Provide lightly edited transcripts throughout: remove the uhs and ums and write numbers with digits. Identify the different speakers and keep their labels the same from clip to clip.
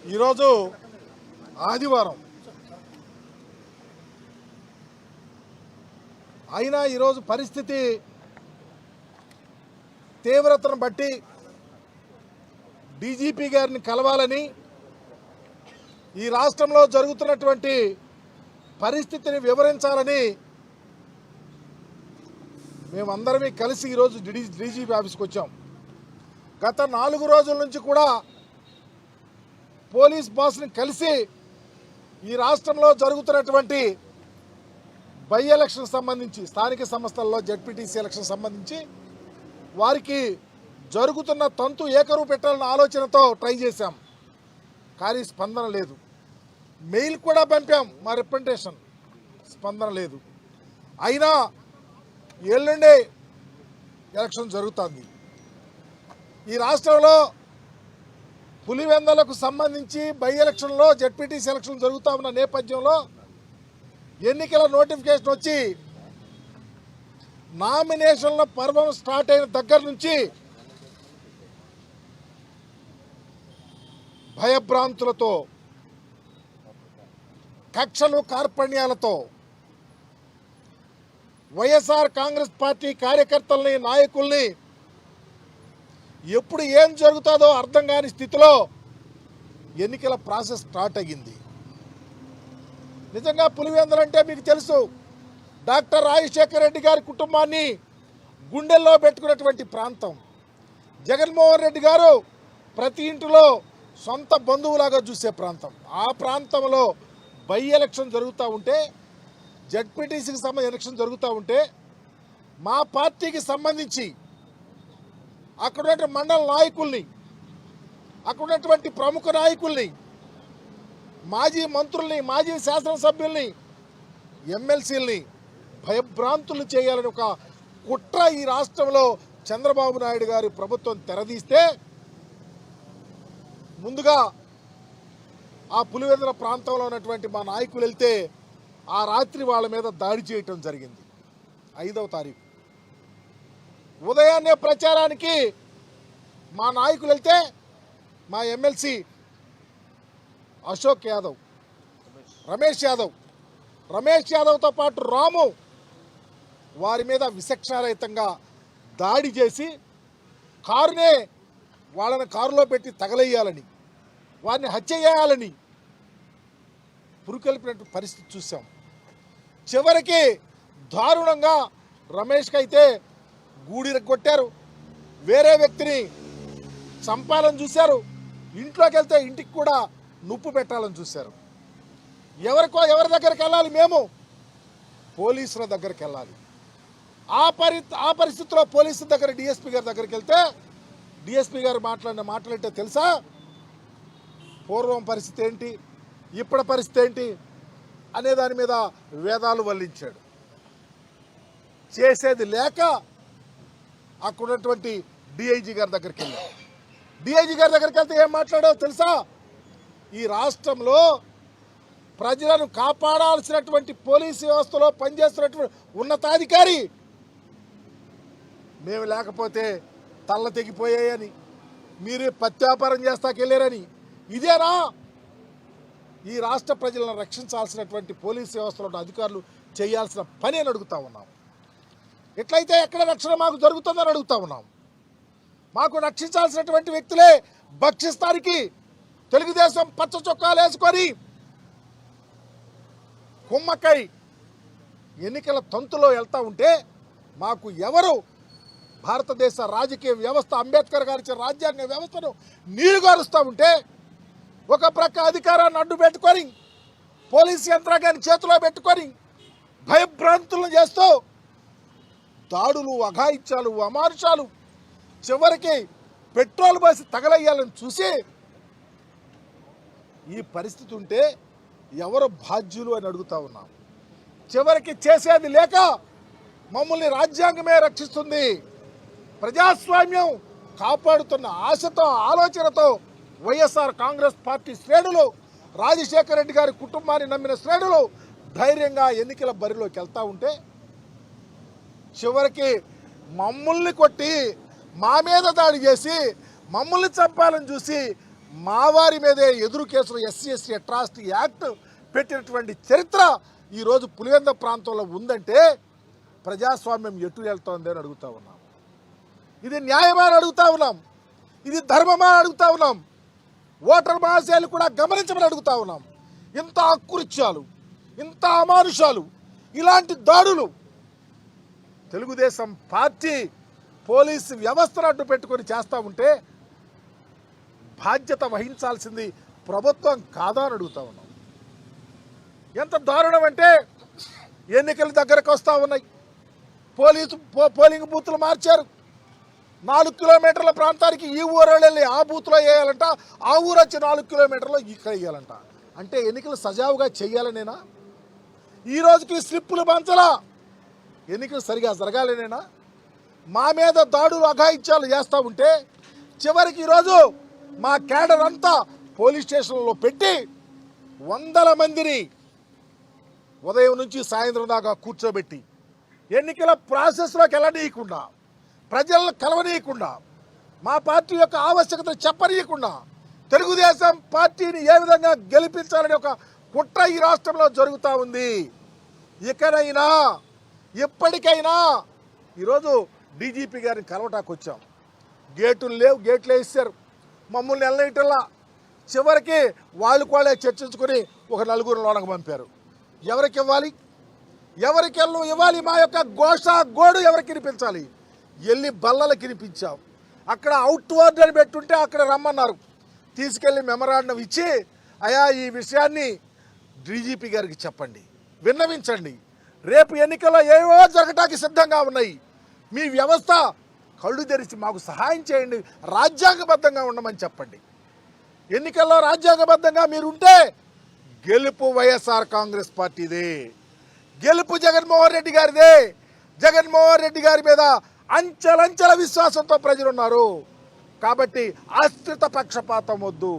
Speaker 1: ఈరోజు ఆదివారం అయినా ఈరోజు పరిస్థితి తీవ్రతను బట్టి డీజీపీ గారిని కలవాలని, ఈ రాష్ట్రంలో జరుగుతున్నటువంటి పరిస్థితిని వివరించాలని మేమందరమే కలిసి ఈరోజు డీజీపీ ఆఫీస్కి వచ్చాం. గత 4 రోజుల నుంచి కూడా పోలీస్ బాస్ని కలిసి ఈ రాష్ట్రంలో జరుగుతున్నటువంటి బై ఎలక్షన్ సంబంధించి, స్థానిక సంస్థల్లో జెడ్పీటీసీ ఎలక్షన్ సంబంధించి వారికి జరుగుతున్న తంతు ఏకరువు పెట్టాలన్న ఆలోచనతో ట్రై చేశాం. కానీ స్పందన లేదు. మెయిల్ కూడా పంపాం, మా రిప్రజెంటేషన్, స్పందన లేదు. అయినా ఎల్లుండే ఎలక్షన్ జరుగుతుంది. ఈ రాష్ట్రంలో పులివెందలకు సంబంధించి బై ఎలక్షన్లో జెడ్పీటీసీ ఎలక్షన్ జరుగుతూ ఉన్న నేపథ్యంలో ఎన్నికల నోటిఫికేషన్ వచ్చి నామినేషన్ల పర్వం స్టార్ట్ అయిన దగ్గర నుంచి భయభ్రాంతులతో, కక్షలు కార్పణ్యాలతో వైఎస్ఆర్ కాంగ్రెస్ పార్టీ కార్యకర్తల్ని, నాయకుల్ని ఎప్పుడు ఏం జరుగుతుందో అర్థం కాని స్థితిలో ఎన్నికల ప్రాసెస్ స్టార్ట్ అయ్యింది. నిజంగా పులివెందులంటే మీకు తెలుసు, డాక్టర్ రాజశేఖర రెడ్డి గారి కుటుంబాన్ని గుండెల్లో పెట్టుకున్నటువంటి ప్రాంతం. జగన్మోహన్ రెడ్డి గారు ప్రతి ఇంటిలో సొంత బంధువులాగా చూసే ప్రాంతం. ఆ ప్రాంతంలో బై ఎలక్షన్ జరుగుతూ ఉంటే, జెడ్పీటీసీకి సంబంధించి ఎలక్షన్ జరుగుతూ ఉంటే, మా పార్టీకి సంబంధించి అక్కడ ఉన్నటువంటి మండల నాయకుల్ని, అక్కడ ఉన్నటువంటి ప్రముఖ నాయకుల్ని, మాజీ మంత్రుల్ని, మాజీ శాసనసభ్యుల్ని, ఎమ్మెల్సీల్ని భయభ్రాంతులు చేయాలని ఒక కుట్ర ఈ రాష్ట్రంలో చంద్రబాబు నాయుడు గారి ప్రభుత్వం తెరదీస్తే, ముందుగా ఆ పులివెందుల ప్రాంతంలో ఉన్నటువంటి మా నాయకులు వెళ్తే ఆ రాత్రి వాళ్ళ మీద దాడి చేయటం జరిగింది. 5వ తారీఖు ఉదయాన్నే ప్రచారానికి మా నాయకులు వెళ్తే మా ఎమ్మెల్సీ అశోక్ యాదవ్, రమేష్ యాదవ్తో పాటు రాము వారి మీద విచక్షణారహితంగా దాడి చేసి వాళ్ళని కారులో పెట్టి తగలయ్యాలని, వారిని హత్య చేయాలని పురుకొల్పినట్టు పరిస్థితి చూసాం. చివరికి దారుణంగా రమేష్కి అయితే గూడిరగొట్టారు, వేరే వ్యక్తిని చంపాలని చూశారు, ఇంట్లోకి వెళ్తే ఇంటికి కూడా నుప్పు పెట్టాలని చూశారు. ఎవరి దగ్గరికి వెళ్ళాలి? మేము పోలీసుల దగ్గరికి వెళ్ళాలి. ఆ పరిస్థితిలో పోలీసుల దగ్గర డిఎస్పీ గారి దగ్గరికి వెళ్తే డిఎస్పీ గారు మాట్లాడిన మాటలంటే తెలుసా? పూర్వం పరిస్థితి ఏంటి, ఇప్పటి పరిస్థితి ఏంటి అనే దాని మీద వేదాలు వల్లించాడు. చేసేది లేక అక్కడ ఉన్నటువంటి డిఐజీ గారి దగ్గరికి వెళ్ళాడు. డిఐజీ గారి దగ్గరికి వెళ్తే ఏం మాట్లాడావు తెలుసా? ఈ రాష్ట్రంలో ప్రజలను కాపాడాల్సినటువంటి పోలీసు వ్యవస్థలో పనిచేస్తున్నటువంటి ఉన్నతాధికారి మేము లేకపోతే తల్ల తెగిపోయాయని, మీరు ప్రత్యాపారం చేస్తాకెళ్ళారని, ఇదేనా ఈ రాష్ట్ర ప్రజలను రక్షించాల్సినటువంటి పోలీసు వ్యవస్థలో అధికారులు చేయాల్సిన పని అని అడుగుతా ఉన్నాం. ఎట్లయితే ఎక్కడ రక్షణ మాకు జరుగుతుందని అడుగుతా ఉన్నాం. మాకు రక్షించాల్సినటువంటి వ్యక్తులే భక్షిస్తానికి తెలుగుదేశం పచ్చ చొక్కాలు వేసుకొని కుమ్మక్కై ఎన్నికల తంతులో వెళ్తూ ఉంటే, మాకు ఎవరు భారతదేశ రాజకీయ వ్యవస్థ, అంబేద్కర్ గారి ఇచ్చిన రాజ్యాంగ వ్యవస్థను నీరుగారుస్తూ ఉంటే, ఒక ప్రక్క అధికారాన్ని అడ్డు పెట్టుకొని పోలీసు యంత్రాంగాన్ని చేతిలో పెట్టుకొని భయభ్రాంతులను చేస్తూ దాడులు, అఘాయిత్యాలు, అమానుషాలు, చివరికి పెట్రోల్ పోసి తగలయ్యాలని చూసి ఈ పరిస్థితి ఉంటే ఎవరు బాధ్యులు అని అడుగుతా ఉన్నాం. చివరికి చేసేది లేక మమ్మల్ని రాజ్యాంగమే రక్షిస్తుంది, ప్రజాస్వామ్యం కాపాడుతున్న ఆశతో, ఆలోచనతో వైఎస్ఆర్ కాంగ్రెస్ పార్టీ శ్రేణులు, రాజశేఖర రెడ్డి గారి కుటుంబాన్ని నమ్మిన శ్రేణులు ధైర్యంగా ఎన్నికల బరిలోకి వెళ్తూ ఉంటే, చివరికి మమ్మల్ని కొట్టి, మా మీద దాడి చేసి, మమ్మల్ని చంపాలని చూసి మావారి మీదే ఎదురు కేసులు ఎస్సీ అట్రాసిటీ యాక్ట్ పెట్టినటువంటి చరిత్ర ఈరోజు పులివెందుల ప్రాంతంలో ఉందంటే ప్రజాస్వామ్యం ఎటు వెళ్తోంది అని అడుగుతా ఉన్నాం. ఇది న్యాయమా అని అడుగుతా ఉన్నాం. ఇది ధర్మమా అని అడుగుతా ఉన్నాం. ఓటర్ మహాశయాలు కూడా గమనించమని అడుగుతా ఉన్నాం. ఇంత అకృత్యాలు, ఇంత అమానుషాలు, ఇలాంటి దాడులు తెలుగుదేశం పార్టీ పోలీసు వ్యవస్థను అడ్డు పెట్టుకొని చేస్తూ ఉంటే బాధ్యత వహించాల్సింది ప్రభుత్వం కాదా అని అడుగుతా ఉన్నాం. ఎంత దారుణం అంటే ఎన్నికల దగ్గరకు వస్తూ ఉన్నాయి. పోలింగ్ బూతులు మార్చారు. 4 కిలోమీటర్ల ప్రాంతానికి ఈ ఊరు వెళ్ళి ఆ బూత్లో వేయాలంట, ఆ ఊరు వచ్చి 4 కిలోమీటర్లో ఇక్కడ వేయాలంట. అంటే ఎన్నికలు సజావుగా చెయ్యాలనేనా? ఈ రోజుకి స్లిప్పులు పంచలా, ఎన్నికలు సరిగా జరగాలనేనా? మా మీద దాడులు అఘాయిత్యాలు చేస్తూ ఉంటే చివరికి ఈరోజు మా క్యాడర్ అంతా పోలీస్ స్టేషన్లో పెట్టి 100 మందిని ఉదయం నుంచి సాయంత్రం దాకా కూర్చోబెట్టి ఎన్నికల ప్రాసెస్లోకి వెళ్ళనీయకుండా, ప్రజలను కలవనీయకుండా, మా పార్టీ యొక్క ఆవశ్యకత చెప్పనీయకుండా తెలుగుదేశం పార్టీని ఏ విధంగా గెలిపించాలని ఒక కుట్ర ఈ రాష్ట్రంలో జరుగుతూ ఉంది. ఇకనైనా ఎప్పటికైనా ఈరోజు డీజీపీ గారిని కలవటానికి వచ్చాం. గేటులు లేవు, గేట్లు వేసారు, మమ్మల్ని వెళ్ళేటల్లా. చివరికి వాళ్ళే చర్చించుకొని ఒక 4 లోనకు పంపారు. ఎవరికి ఇవ్వాలి? ఎవరికి ఇవ్వాలి? మా యొక్క గోడు ఎవరికి వినిపించాలి? వెళ్ళి బల్లలకి వినిపించాం. అక్కడ అవుట్ వర్డ్ అని పెట్టుంటే అక్కడ రమ్మన్నారు. తీసుకెళ్ళి మెమరాండం ఇచ్చి, అయా ఈ విషయాన్ని డీజీపీ గారికి చెప్పండి, విన్నవించండి. రేపు ఎన్నికల్లో ఏవో జరగటానికి సిద్ధంగా ఉన్నాయి. మీ వ్యవస్థ కళ్ళు తెరిచి మాకు సహాయం చేయండి, రాజ్యాంగబద్ధంగా ఉండమని చెప్పండి. ఎన్నికల్లో రాజ్యాంగబద్ధంగా మీరుంటే గెలుపు వైఎస్ఆర్ కాంగ్రెస్ పార్టీదే, గెలుపు జగన్మోహన్ రెడ్డి గారిదే. జగన్మోహన్ రెడ్డి గారి మీద అంచెలంచెల విశ్వాసంతో ప్రజలున్నారు. కాబట్టి ఆశ్రిత పక్షపాతం వద్దు,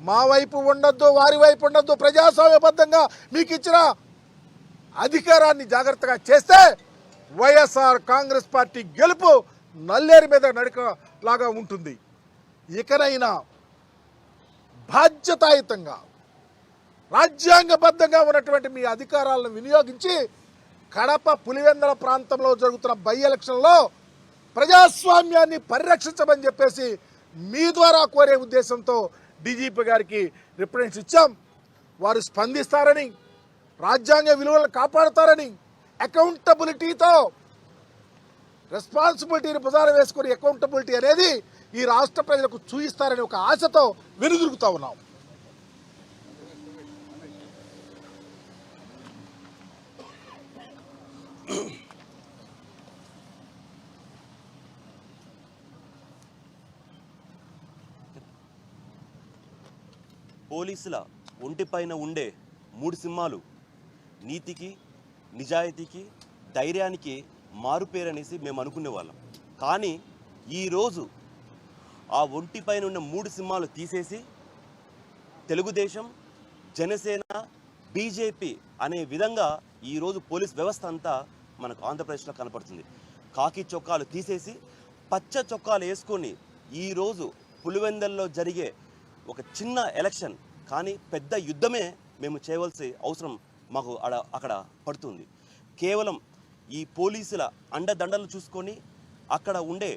Speaker 1: మా వైపు ఉండొద్దు, వారి వైపు ఉండొద్దు. ప్రజాస్వామ్యబద్ధంగా మీకు ఇచ్చిన అధికారాన్ని జాగ్రత్తగా చేస్తే వైఎస్ఆర్ కాంగ్రెస్ పార్టీ గెలుపు నల్లేరు మీద నడకలాగా ఉంటుంది. ఇకనైనా బాధ్యతాయుతంగా రాజ్యాంగబద్ధంగా ఉన్నటువంటి మీ అధికారాలను వినియోగించి కడప పులివెందుల ప్రాంతంలో జరుగుతున్న బై ఎలక్షన్లో ప్రజాస్వామ్యాన్ని పరిరక్షించమని చెప్పేసి మీ ద్వారా కోరే ఉద్దేశంతో డీజీపీ గారికి రిప్రజెంట్స్ ఇచ్చాం. వారు స్పందిస్తారని, రాజ్యాంగ విలువలను కాపాడుతారని, అకౌంటబిలిటీతో రెస్పాన్సిబిలిటీని భుజాన వేసుకుని అకౌంటబిలిటీ అనేది ఈ రాష్ట్ర ప్రజలకు చూపిస్తారని ఒక ఆశతో వెనుదిరుగుతూ ఉన్నాం.
Speaker 2: పోలీసుల ఒంటిపైన ఉండే 3 సింహాలు నీతికి, నిజాయితీకి, ధైర్యానికి మారుపేరనేసి మేము అనుకునేవాళ్ళం. కానీ ఈరోజు ఆ ఒంటిపైన ఉన్న 3 సింహాలు తీసేసి తెలుగుదేశం, జనసేన, బీజేపీ అనే విధంగా ఈరోజు పోలీస్ వ్యవస్థ అంతా మనకు ఆంధ్రప్రదేశ్లో కనపడుతుంది. కాకి చొక్కాలు తీసేసి పచ్చ చొక్కాలు వేసుకొని ఈరోజు పులివెందుల్లో జరిగే ఒక చిన్న ఎలక్షన్ కానీ పెద్ద యుద్ధమే మేము చేయవలసి అవసరం మాకు అక్కడ పడుతుంది. కేవలం ఈ పోలీసుల అండదండలు చూసుకొని అక్కడ ఉండే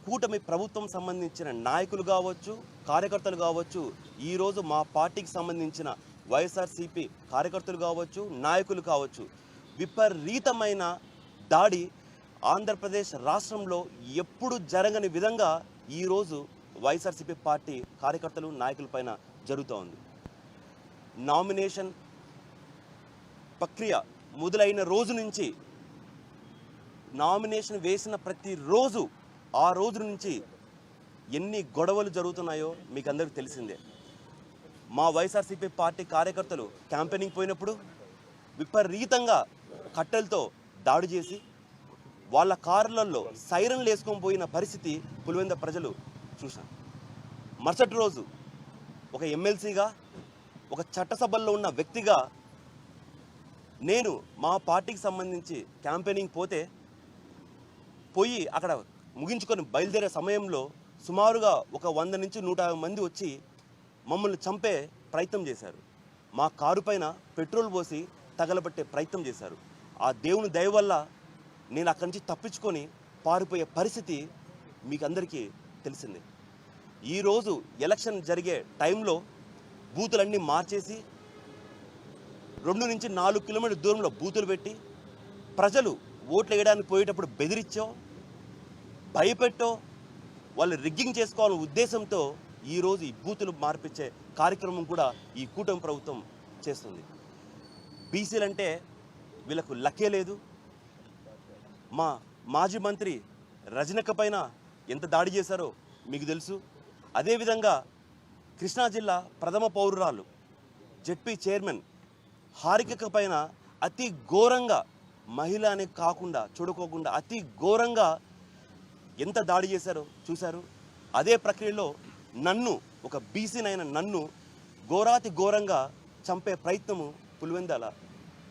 Speaker 2: కూటమి ప్రభుత్వం సంబంధించిన నాయకులు కావచ్చు, కార్యకర్తలు కావచ్చు, ఈరోజు మా పార్టీకి సంబంధించిన వైఎస్ఆర్సీపీ కార్యకర్తలు కావచ్చు, నాయకులు కావచ్చు, విపరీతమైన దాడి ఆంధ్రప్రదేశ్ రాష్ట్రంలో ఎప్పుడు జరగని విధంగా ఈరోజు వైఎస్ఆర్సీపీ పార్టీ కార్యకర్తలు, నాయకులపైన జరుగుతూ ఉంది. నామినేషన్ ప్రక్రియ మొదలైన రోజు నుంచి నామినేషన్ వేసిన ప్రతిరోజు ఆ రోజు నుంచి ఎన్ని గొడవలు జరుగుతున్నాయో మీకు అందరికీ తెలిసిందే. మా వైఎస్ఆర్సీపీ పార్టీ కార్యకర్తలు క్యాంపెయినింగ్ పోయినప్పుడు విపరీతంగా కట్టెలతో దాడి చేసి వాళ్ళ కార్లలో సైరన్లు వేసుకొని పోయిన పరిస్థితి పులివెందుల ప్రజలు చూశాను. మరుసటి రోజు ఒక ఎమ్మెల్సీగా, ఒక చట్టసభల్లో ఉన్న వ్యక్తిగా నేను మా పార్టీకి సంబంధించి క్యాంపెయినింగ్ పోయి అక్కడ ముగించుకొని బయలుదేరే సమయంలో సుమారుగా ఒక 100 నుంచి 150 మంది వచ్చి మమ్మల్ని చంపే ప్రయత్నం చేశారు. మా కారు పైన పెట్రోల్ పోసి తగలబట్టే ప్రయత్నం చేశారు. ఆ దేవుని దయ వల్ల నేను అక్కడి నుంచి తప్పించుకొని పారిపోయే పరిస్థితి మీకు అందరికీ తెలిసిందే. ఈరోజు ఎలక్షన్ జరిగే టైంలో బూతులన్నీ మార్చేసి 2 నుంచి 4 కిలోమీటర్ల దూరంలో బూతులు పెట్టి ప్రజలు ఓట్లు వేయడానికి పోయేటప్పుడు బెదిరించో భయపెట్టో వాళ్ళు రిగ్గింగ్ చేసుకోవాలనే ఉద్దేశంతో ఈరోజు ఈ బూతులు మార్పించే కార్యక్రమం కూడా ఈ కూటమి ప్రభుత్వం చేస్తుంది. బీసీలంటే వీళ్ళకు లక్కే లేదు. మా మాజీ మంత్రి రజనక్క పైన ఎంత దాడి చేశారో మీకు తెలుసు. అదేవిధంగా కృష్ణా జిల్లా ప్రథమ పౌరురాలు జెడ్పీ చైర్మన్ హారిక పైన అతి ఘోరంగా మహిళ అని కాకుండా చూడుకోకుండా అతి ఘోరంగా ఎంత దాడి చేశారో చూశారు. అదే ప్రక్రియలో నన్ను ఒక బీసీనైన నన్ను ఘోరాతి ఘోరంగా చంపే ప్రయత్నము పులివెందుల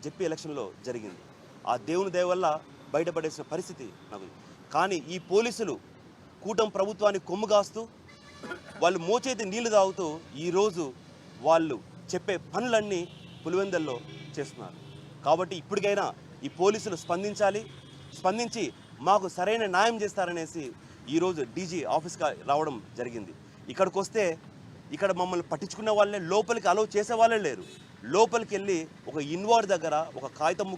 Speaker 2: జెడ్పీ ఎలక్షన్లో జరిగింది. ఆ దేవుని దయ వల్ల బయటపడేసిన పరిస్థితి నాకు. కానీ ఈ పోలీసులు కూటమి ప్రభుత్వాన్ని కొమ్ముగాస్తూ వాళ్ళు మోచేతి నీళ్లు తాగుతూ ఈరోజు వాళ్ళు చెప్పే పనులన్నీ పులివెందుల్లో చేస్తున్నారు. కాబట్టి ఇప్పటికైనా ఈ పోలీసులు స్పందించి మాకు సరైన న్యాయం చేస్తారనేసి ఈరోజు డీజీ ఆఫీస్కి రావడం జరిగింది. ఇక్కడికి వస్తే ఇక్కడ మమ్మల్ని పట్టించుకునే వాళ్ళే లోపలికి అలౌ చేసే వాళ్ళే లేరు. లోపలికి వెళ్ళి ఒక ఇన్వార్డ్ దగ్గర ఒక కాగితం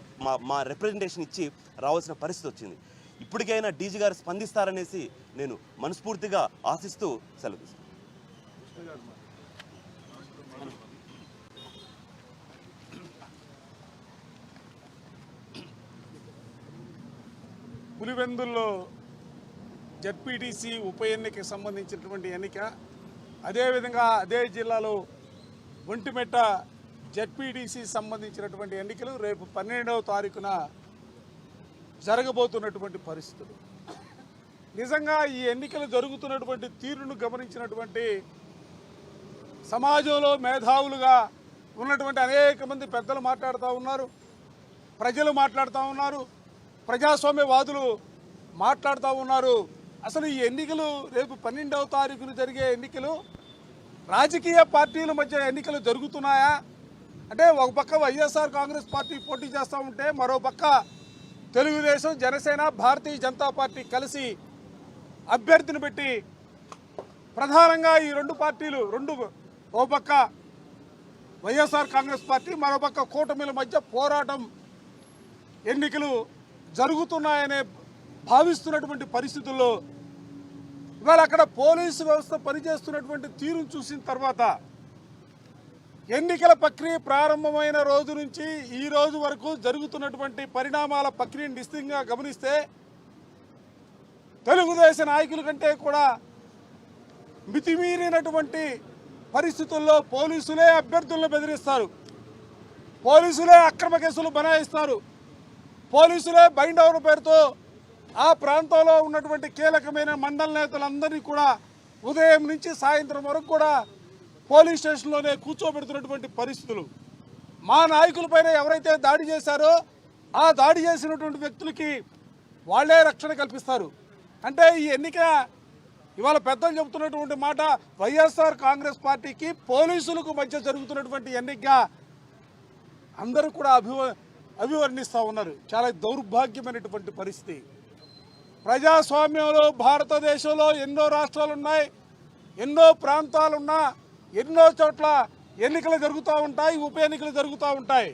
Speaker 2: మా రిప్రజెంటేషన్ ఇచ్చి రావాల్సిన పరిస్థితి వచ్చింది. ఇప్పటికైనా డీజీ గారు స్పందిస్తారనేసి నేను మనస్ఫూర్తిగా ఆశిస్తూ సెలవు తీసుకున్నాను.
Speaker 3: పులివెందుల్లో జెడ్పీటీసీ ఉప ఎన్నికకి సంబంధించినటువంటి ఎన్నిక, అదేవిధంగా అదే జిల్లాలో ఒంటిమిట్ట జెడ్పీటీసీ సంబంధించినటువంటి ఎన్నికలు రేపు 12వ తారీఖున జరగబోతున్నటువంటి పరిస్థితులు. నిజంగా ఈ ఎన్నికలు జరుగుతున్నటువంటి తీరును గమనించినటువంటి సమాజంలో మేధావులుగా ఉన్నటువంటి అనేక మంది పెద్దలు మాట్లాడుతూ ఉన్నారు, ప్రజలు మాట్లాడుతూ ఉన్నారు, ప్రజాస్వామ్యవాదులు మాట్లాడుతూ ఉన్నారు. అసలు ఈ ఎన్నికలు రేపు 12వ తారీఖున జరిగే ఎన్నికలు రాజకీయ పార్టీల మధ్య ఎన్నికలు జరుగుతున్నాయా అంటే, ఒక పక్క వైఎస్ఆర్ కాంగ్రెస్ పార్టీ పోటీ చేస్తూ ఉంటే మరో పక్క తెలుగుదేశం, జనసేన, భారతీయ జనతా పార్టీ కలిసి అభ్యర్థిని పెట్టి ప్రధానంగా ఈ రెండు పార్టీలు ఓ పక్క వైఎస్ఆర్ కాంగ్రెస్ పార్టీ, మరో పక్క కూటమిల మధ్య పోరాటం ఎన్నికలు జరుగుతున్నాయనే భావిస్తున్నటువంటి పరిస్థితుల్లో ఇవాళ అక్కడ పోలీసు వ్యవస్థ పనిచేస్తున్నటువంటి తీరును చూసిన తర్వాత ఎన్నికల ప్రక్రియ ప్రారంభమైన రోజు నుంచి ఈ రోజు వరకు జరుగుతున్నటువంటి పరిణామాల ప్రక్రియను నిశ్చితంగా గమనిస్తే తెలుగుదేశం నాయకుల కంటే కూడా మితిమీరినటువంటి పరిస్థితుల్లో పోలీసులే అభ్యర్థులను బెదిరిస్తారు, పోలీసులే అక్రమ కేసులు బనాయిస్తారు, పోలీసులే బైండ్ ఓవర్ పేరుతో ఆ ప్రాంతంలో ఉన్నటువంటి కీలకమైన మండల నేతలందరినీ కూడా ఉదయం నుంచి సాయంత్రం వరకు కూడా పోలీస్ స్టేషన్లోనే కూర్చోబెడుతున్నటువంటి పరిస్థితులు. మా నాయకులపైన ఎవరైతే దాడి చేశారో ఆ దాడి చేసినటువంటి వ్యక్తులకి వాళ్లే రక్షణ కల్పిస్తారు. అంటే ఈ ఎన్నిక ఇవాళ పెద్దలు చెబుతున్నటువంటి మాట వైఎస్ఆర్ కాంగ్రెస్ పార్టీకి పోలీసులకు మధ్య జరుగుతున్నటువంటి ఎన్నికగా అందరూ కూడా అభివర్ణిస్తూ ఉన్నారు. చాలా దౌర్భాగ్యమైనటువంటి పరిస్థితి. ప్రజాస్వామ్యంలో భారతదేశంలో ఎన్నో రాష్ట్రాలు ఉన్నాయి, ఎన్నో ప్రాంతాలున్నా ఎన్నో చోట్ల ఎన్నికలు జరుగుతూ ఉంటాయి, ఉప ఎన్నికలు జరుగుతూ ఉంటాయి.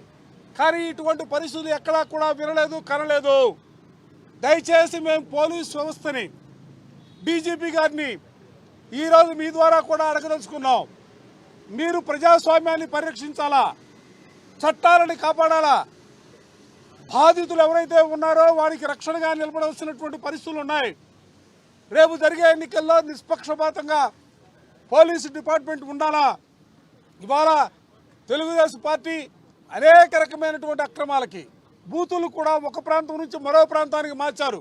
Speaker 3: కానీ ఇటువంటి పరిస్థితులు ఎక్కడా కూడా వినలేదు, కనలేదు. దయచేసి మేము పోలీస్ వ్యవస్థని, డీజీపీ గారిని ఈరోజు మీ ద్వారా కూడా అడగదలుచుకున్నాం. మీరు ప్రజాస్వామ్యాన్ని పరిరక్షించాలా, చట్టాలని కాపాడాలా, బాధితులు ఎవరైతే ఉన్నారో వారికి రక్షణగా నిలబడవలసినటువంటి పరిస్థితులు ఉన్నాయి. రేపు జరిగే ఎన్నికల్లో నిష్పక్షపాతంగా పోలీసు డిపార్ట్మెంట్ ఉండాలా. ఇవాళ తెలుగుదేశం పార్టీ అనేక రకమైనటువంటి అక్రమాలకి బూతులు కూడా ఒక ప్రాంతం నుంచి మరో ప్రాంతానికి మార్చారు.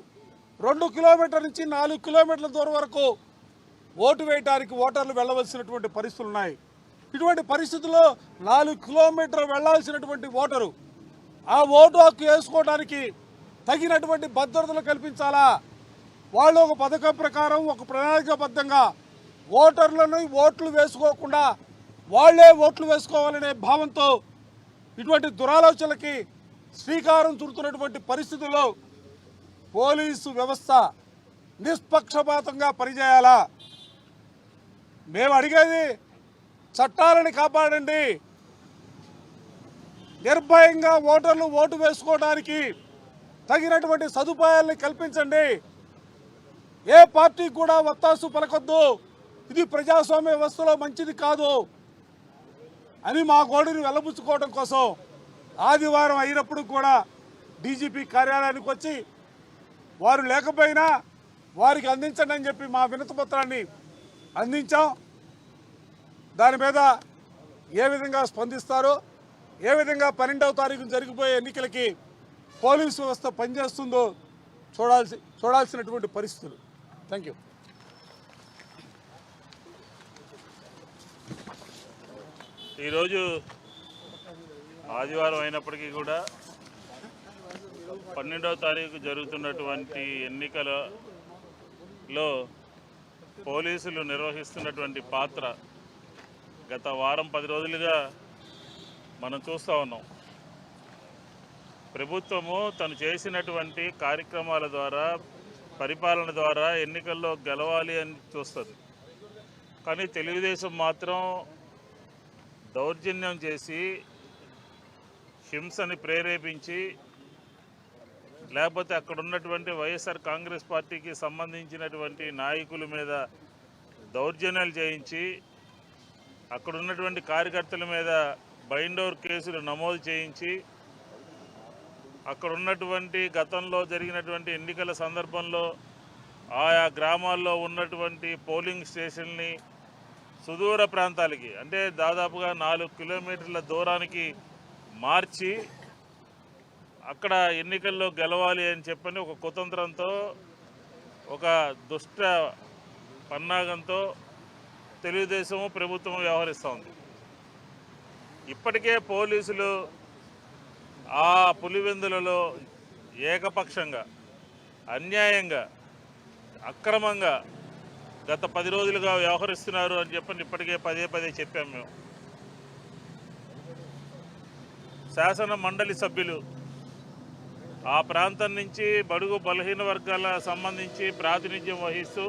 Speaker 3: 2 కిలోమీటర్ల నుంచి 4 కిలోమీటర్ల దూరం వరకు ఓటు వేయడానికి ఓటర్లు వెళ్ళవలసినటువంటి పరిస్థితులు ఉన్నాయి. ఇటువంటి పరిస్థితుల్లో 4 కిలోమీటర్లు వెళ్లాల్సినటువంటి ఓటరు ఆ ఓటు హక్కు వేసుకోవడానికి తగినటువంటి భద్రతలు కల్పించాలా. వాళ్ళు ఒక పథకం ప్రకారం ఒక ప్రణాళికాబద్ధంగా ఓటర్లను ఓట్లు వేసుకోకుండా వాళ్లే ఓట్లు వేసుకోవాలనే భావంతో ఇటువంటి దురాలోచనలకి శ్రీకారం చుడుతున్నటువంటి పరిస్థితుల్లో పోలీసు వ్యవస్థ నిష్పక్షపాతంగా పనిచేయాలా? మేము అడిగేది చట్టాలని కాపాడండి, నిర్భయంగా ఓటర్లు ఓటు వేసుకోవడానికి తగినటువంటి సదుపాయాలను కల్పించండి, ఏ పార్టీ కూడా వత్తాసు పలకొద్దు, ఇది ప్రజాస్వామ్య వ్యవస్థలో మంచిది కాదు అని మా గోడుని వెల్లబుచ్చుకోవడం కోసం ఆదివారం అయినప్పుడు కూడా డీజీపీ కార్యాలయానికి వచ్చి వారు లేకపోయినా వారికి అందించండి అని చెప్పి మా వినతి పత్రాన్ని అందించాం. దాని మీద ఏ విధంగా స్పందిస్తారో, ఏ విధంగా 12వ తారీఖు జరిగిపోయే ఎన్నికలకి పోలీసు వ్యవస్థ పనిచేస్తుందో చూడాల్సినటువంటి పరిస్థితులు. Thank you.
Speaker 4: ఈరోజు ఆదివారం అయినప్పటికీ కూడా 12వ తారీఖు జరుగుతున్నటువంటి ఎన్నికలలో పోలీసులు నిర్వహిస్తున్నటువంటి పాత్ర గత వారం 10 రోజులుగా మనం చూస్తూ ఉన్నాం. ప్రభుత్వము తను చేసినటువంటి కార్యక్రమాల ద్వారా, పరిపాలన ద్వారా ఎన్నికల్లో గెలవాలి అని చూస్తుంది. కానీ తెలుగుదేశం మాత్రం దౌర్జన్యం చేసి, హింసని ప్రేరేపించి, లేకపోతే అక్కడ ఉన్నటువంటి వైఎస్ఆర్ కాంగ్రెస్ పార్టీకి సంబంధించినటువంటి నాయకుల మీద దౌర్జన్యాలు చేయించి, అక్కడ ఉన్నటువంటి కార్యకర్తల మీద బైండ్ ఓవర్ కేసులు నమోదు చేయించి, అక్కడ ఉన్నటువంటి గతంలో జరిగినటువంటి ఎన్నికల సందర్భంలో ఆయా గ్రామాల్లో ఉన్నటువంటి పోలింగ్ స్టేషన్ని సుదూర ప్రాంతాలకి, అంటే దాదాపుగా 4 కిలోమీటర్ల దూరానికి మార్చి అక్కడ ఎన్నికల్లో గెలవాలి అని చెప్పని ఒక కుతంత్రంతో, ఒక దుష్ట పన్నాగంతో తెలుగుదేశం ప్రభుత్వం వ్యవహరిస్తూ ఉంది. ఇప్పటికే పోలీసులు ఆ పులివెందులలో ఏకపక్షంగా, అన్యాయంగా, అక్రమంగా గత 10 రోజులుగా వ్యవహరిస్తున్నారు అని చెప్పని ఇప్పటికే పదే చెప్పాము మేము. శాసన మండలి సభ్యులు, ఆ ప్రాంతం నుంచి బడుగు బలహీన వర్గాల సంబంధించి ప్రాతినిధ్యం వహిస్తూ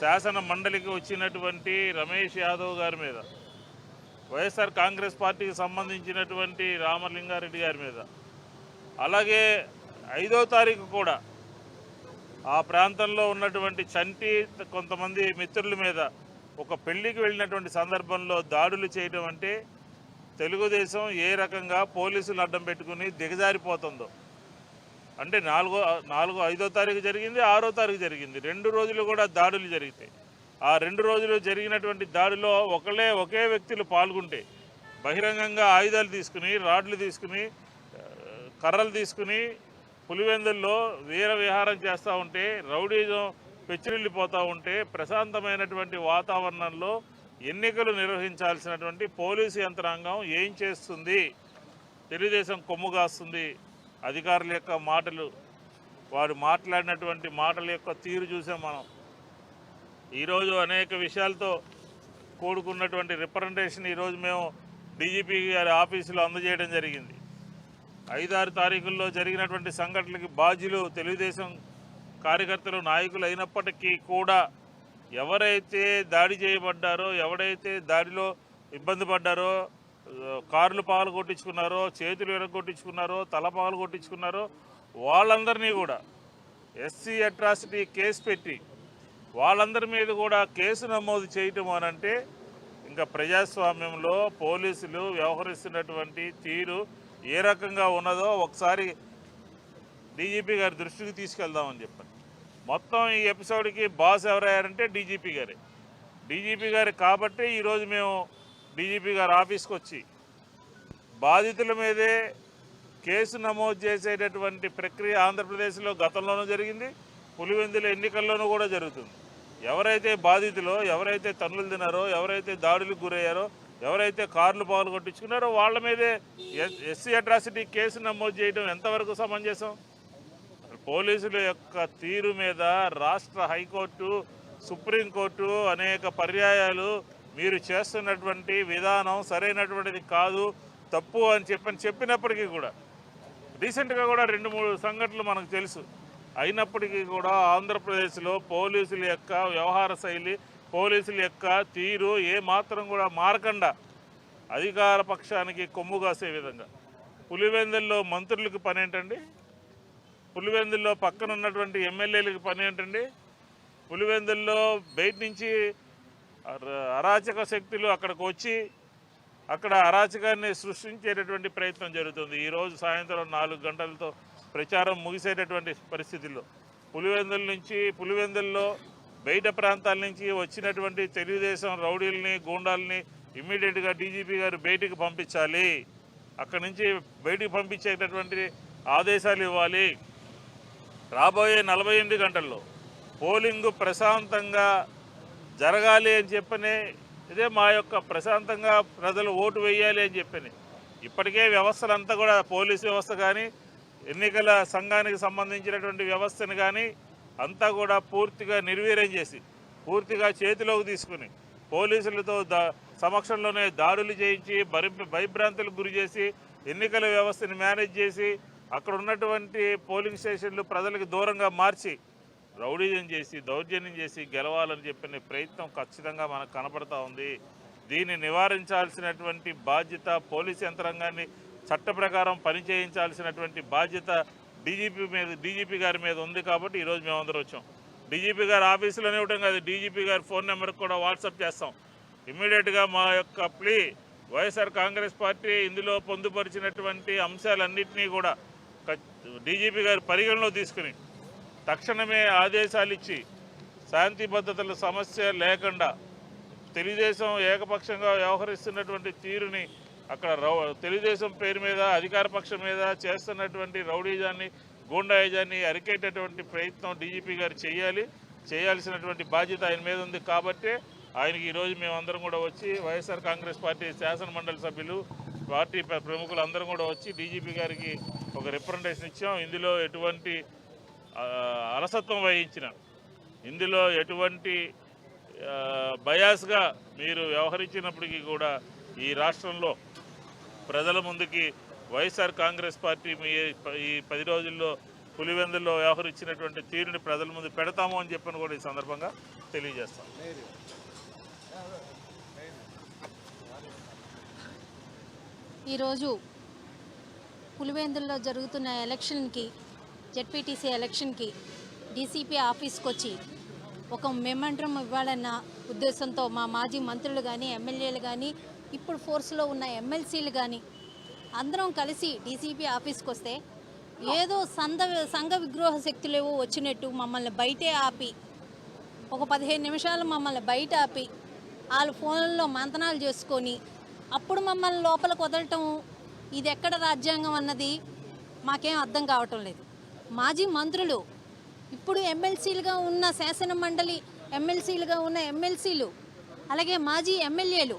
Speaker 4: శాసన మండలికి వచ్చినటువంటి రమేష్ యాదవ్ గారి మీద, వైఎస్ఆర్ కాంగ్రెస్ పార్టీకి సంబంధించినటువంటి రామలింగారెడ్డి గారి మీద, అలాగే 5వ తారీఖు కూడా ఆ ప్రాంతంలో ఉన్నటువంటి చంటి కొంతమంది మిత్రుల మీద ఒక పెళ్లికి వెళ్ళినటువంటి సందర్భంలో దాడులు చేయడం అంటే తెలుగుదేశం ఏ రకంగా పోలీసులు అడ్డం పెట్టుకుని దిగజారిపోతుందో. అంటే 5వ తారీఖు జరిగింది, 6వ తారీఖు జరిగింది, 2 రోజులు కూడా దాడులు జరిగితే, ఆ 2 రోజులు జరిగినటువంటి దాడిలో ఒకే వ్యక్తులు పాల్గొంటే బహిరంగంగా ఆయుధాలు తీసుకుని, రాడ్లు తీసుకుని, కర్రలు తీసుకుని పులివెందుల్లో వీర విహారం చేస్తూ ఉంటే, రౌడీజం పెచ్చిరిల్లిపోతూ ఉంటే, ప్రశాంతమైనటువంటి వాతావరణంలో ఎన్నికలు నిర్వహించాల్సినటువంటి పోలీసు యంత్రాంగం ఏం చేస్తుంది? తెలుగుదేశం కొమ్ము కాస్తుంది. అధికారుల యొక్క మాటలు, వారు మాట్లాడినటువంటి మాటల యొక్క తీరు చూసాం మనం. ఈరోజు అనేక విషయాలతో కూడుకున్నటువంటి రిప్రజెంటేషన్ ఈరోజు మేము డీజీపీ గారి ఆఫీసులో అందజేయడం జరిగింది. 5-6 తారీఖుల్లో జరిగినటువంటి సంఘటనలకి బాధ్యులు తెలుగుదేశం కార్యకర్తలు, నాయకులు అయినప్పటికీ కూడా ఎవరైతే దాడి చేయబడ్డారో, ఎవరైతే దాడిలో ఇబ్బంది పడ్డారో, కార్లు పగలు కొట్టించుకున్నారో, చేతులు విరగొట్టించుకున్నారో, తల పగలు కొట్టించుకున్నారో, వాళ్ళందరినీ కూడా ఎస్సీ అట్రాసిటీ కేసు పెట్టి వాళ్ళందరి మీద కూడా కేసు నమోదు చేయటం అనంటే ఇంకా ప్రజాస్వామ్యంలో పోలీసులు వ్యవహరిస్తున్నటువంటి తీరు ఏ రకంగా ఉన్నదో ఒకసారి డీజీపీ గారి దృష్టికి తీసుకెళ్దామని చెప్పండి. మొత్తం ఈ ఎపిసోడ్కి బాస్ ఎవరయ్యారంటే డీజీపీ గారే. డీజీపీ గారు కాబట్టి ఈరోజు మేము డీజీపీ గారి ఆఫీస్కి వచ్చి బాధితుల మీదే కేసు నమోదు చేసేటటువంటి ప్రక్రియ ఆంధ్రప్రదేశ్లో గతంలోనూ జరిగింది, పులివెందుల ఎన్నికల్లోనూ కూడా జరుగుతుంది. ఎవరైతే బాధితులో, ఎవరైతే తన్నులు తిన్నారో, ఎవరైతే దాడులకు గురయ్యారో, ఎవరైతే కార్లు పగలు కొట్టించుకున్నారో వాళ్ళ మీదే ఎస్సీ అట్రాసిటీ కేసు నమోదు చేయడం ఎంతవరకు సమంజసం? పోలీసుల యొక్క తీరు మీద రాష్ట్ర హైకోర్టు, సుప్రీంకోర్టు అనేక పర్యాయాలు మీరు చేస్తున్నటువంటి విధానం సరైనటువంటిది కాదు, తప్పు అని చెప్పినప్పటికీ కూడా రీసెంట్గా కూడా 2-3 సంఘటనలు మనకు తెలుసు. అయినప్పటికీ కూడా ఆంధ్రప్రదేశ్లో పోలీసుల యొక్క వ్యవహార శైలి, పోలీసుల యొక్క తీరు ఏమాత్రం కూడా మారకుండా అధికార పక్షానికి కొమ్ము కాసే విధంగా. పులివెందుల్లో మంత్రులకు పని ఏంటండి? పులివెందుల్లో పక్కన ఉన్నటువంటి ఎమ్మెల్యేలకు పని ఏంటండి? పులివెందుల్లో బయట నుంచి అరాచక శక్తులు అక్కడికి వచ్చి అక్కడ అరాచకాన్ని సృష్టించేటటువంటి ప్రయత్నం జరుగుతుంది. ఈరోజు సాయంత్రం 4 గంటలతో ప్రచారం ముగిసేటటువంటి పరిస్థితుల్లో పులివెందుల్లో బయట ప్రాంతాల నుంచి వచ్చినటువంటి తెలుగుదేశం రౌడీల్ని, గూండాలని ఇమ్మీడియట్గా డీజీపీ గారు బయటికి పంపించాలి. అక్కడి నుంచి బయటికి పంపించేటటువంటి ఆదేశాలు ఇవ్వాలి. రాబోయే 48 గంటల్లో పోలింగ్ ప్రశాంతంగా జరగాలి అని చెప్పని, ఇదే మా యొక్క ప్రశాంతంగా ప్రజలు ఓటు వేయాలి అని చెప్పని ఇప్పటికే వ్యవస్థలంతా కూడా పోలీసు వ్యవస్థ కానీ ఎన్నికల సంఘానికి సంబంధించినటువంటి వ్యవస్థను కానీ అంతా కూడా పూర్తిగా నిర్వీర్యం చేసి, పూర్తిగా చేతిలోకి తీసుకుని పోలీసులతో సమక్షంలోనే దాడులు చేయించి భయభ్రాంతులకు గురి చేసి ఎన్నికల వ్యవస్థని మేనేజ్ చేసి అక్కడ ఉన్నటువంటి పోలింగ్ స్టేషన్లు ప్రజలకు దూరంగా మార్చి రౌడీజం చేసి దౌర్జన్యం చేసి గెలవాలని చెప్పిన ప్రయత్నం ఖచ్చితంగా మనకు కనపడతా ఉంది. దీన్ని నివారించాల్సినటువంటి బాధ్యత పోలీస్ యంత్రాంగాన్ని చట్ట ప్రకారం పనిచేయించాల్సినటువంటి బాధ్యత డీజీపీ గారి మీద ఉంది. కాబట్టి ఈరోజు మేమందరం వచ్చాం. డీజీపీ గారి ఆఫీసులోనే ఇవ్వడం కాదు, డీజీపీ గారి ఫోన్ నెంబర్కి కూడా వాట్సాప్ చేస్తాం. ఇమ్మీడియట్గా మా యొక్క ప్లీ వైఎస్ఆర్ కాంగ్రెస్ పార్టీ ఇందులో పొందుపరిచినటువంటి అంశాలన్నింటినీ కూడా డీజీపీ గారి పరిగణలో తీసుకుని తక్షణమే ఆదేశాలు ఇచ్చి శాంతి భద్రతల సమస్య లేకుండా తెలుగుదేశం ఏకపక్షంగా వ్యవహరిస్తున్నటువంటి తీరుని అక్కడ తెలుగుదేశం పేరు మీద అధికార పక్షం మీద చేస్తున్నటువంటి రౌడీజాన్ని, గూండాయిజాన్ని అరికేటటువంటి ప్రయత్నం డీజీపీ గారు చేయాల్సినటువంటి బాధ్యత ఆయన మీద ఉంది. కాబట్టి ఆయనకి ఈరోజు మేమందరం కూడా వచ్చి వైఎస్ఆర్ కాంగ్రెస్ పార్టీ శాసన మండలి సభ్యులు, పార్టీ ప్రముఖులు అందరం కూడా వచ్చి డీజీపీ గారికి ఒక రిప్రజెంటేషన్ ఇచ్చాం. ఇందులో ఎటువంటి అలసత్వం వహించిన, ఇందులో ఎటువంటి బయాస్గా మీరు వ్యవహరించినప్పటికీ కూడా ఈ రాష్ట్రంలో ప్రజల ముందుకి వైఎస్ఆర్ కాంగ్రెస్ పార్టీ ఈ 10 రోజుల్లో పులివెందుల్లో వ్యవహరించినటువంటి తీరుని ప్రజల ముందు పెడతాము అని చెప్పని కూడా ఈ సందర్భంగా తెలియజేస్తాం.
Speaker 5: ఈరోజు పులివెందుల్లో జరుగుతున్న ఎలక్షన్కి, జెడ్పీటీసీ ఎలక్షన్కి డీసీపీ ఆఫీస్కి వచ్చి ఒక మెమంటం ఇవ్వాలన్న ఉద్దేశంతో మా మాజీ మంత్రులు కానీ, ఎమ్మెల్యేలు కానీ, ఇప్పుడు ఫోర్స్లో ఉన్న ఎమ్మెల్సీలు కానీ అందరం కలిసి డీసీపీ ఆఫీస్కి వస్తే ఏదో సంఘ విద్రోహ శక్తులు ఏవో వచ్చినట్టు మమ్మల్ని బయటే ఆపి ఒక 15 నిమిషాలు మమ్మల్ని బయట ఆపి వాళ్ళ ఫోన్లలో మంతనాలు చేసుకొని అప్పుడు మమ్మల్ని లోపలికి వదలటం, ఇది ఎక్కడ రాజ్యాంగం అన్నది మాకేం అర్థం కావటం లేదు. మాజీ మంత్రులు, ఇప్పుడు ఎమ్మెల్సీలుగా ఉన్న శాసన మండలి ఎమ్మెల్సీలుగా ఉన్న ఎమ్మెల్సీలు, అలాగే మాజీ ఎమ్మెల్యేలు,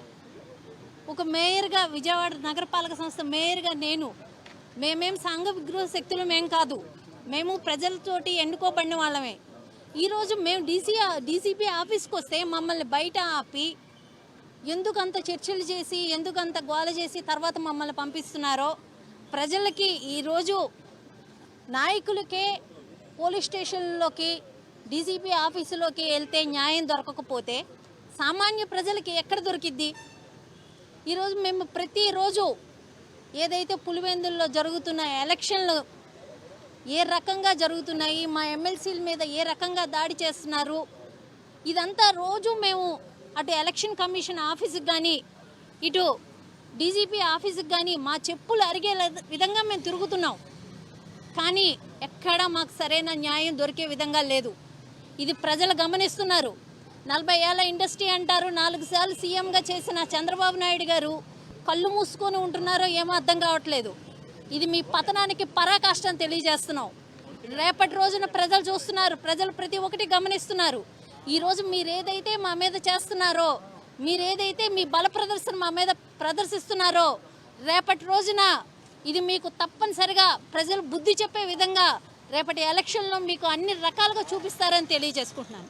Speaker 5: ఒక మేయర్గా విజయవాడ నగరపాలక సంస్థ మేయర్గా మేమేం సంఘ విగ్రహ శక్తులు మేం కాదు, మేము ప్రజలతోటి ఎన్నుకోబడిన వాళ్ళమే. ఈరోజు మేము డీసీపీ ఆఫీస్కి వస్తే మమ్మల్ని బయట ఆపి ఎందుకంత చర్చలు చేసి, ఎందుకంత గోల చేసి తర్వాత మమ్మల్ని పంపిస్తున్నారో ప్రజలకి, ఈరోజు నాయకులకే పోలీస్ స్టేషన్లోకి, డీసీపీ ఆఫీసులోకి వెళ్తే న్యాయం దొరకకపోతే సామాన్య ప్రజలకి ఎక్కడ దొరికిద్ది? ఈరోజు మేము ప్రతిరోజు ఏదైతే పులివెందుల్లో జరుగుతున్న ఎలక్షన్లు ఏ రకంగా జరుగుతున్నాయి, మా ఎమ్మెల్సీల మీద ఏ రకంగా దాడి చేస్తున్నారు, ఇదంతా రోజు మేము అటు ఎలక్షన్ కమిషన్ ఆఫీస్కి కానీ, ఇటు డీజీపీ ఆఫీస్కి కానీ మా చెప్పులు అరిగే విధంగా మేము తిరుగుతున్నాం. కానీ ఎక్కడా మాకు సరైన న్యాయం దొరికే విధంగా లేదు. ఇది ప్రజలు గమనిస్తున్నారు. 40 ఏళ్ల ఇండస్ట్రీ అంటారు, 4 సార్లు సీఎంగా చేసిన చంద్రబాబు నాయుడు గారు కళ్ళు మూసుకొని ఉంటున్నారో ఏమో అర్థం కావట్లేదు. ఇది మీ పతనానికి పరాకాష్ఠ అని తెలియజేస్తున్నాం. రేపటి రోజున ప్రజలు చూస్తున్నారు, ప్రజలు ప్రతి ఒక్కటి గమనిస్తున్నారు. ఈరోజు మీరేదైతే మా మీద చేస్తున్నారో, మీరేదైతే మీ బల ప్రదర్శన మా మీద ప్రదర్శిస్తున్నారో, రేపటి రోజున ఇది మీకు తప్పనిసరిగా ప్రజలు బుద్ధి చెప్పే విధంగా రేపటి ఎలక్షన్లో మీకు అన్ని రకాలుగా చూపిస్తారని తెలియజేసుకుంటున్నాను.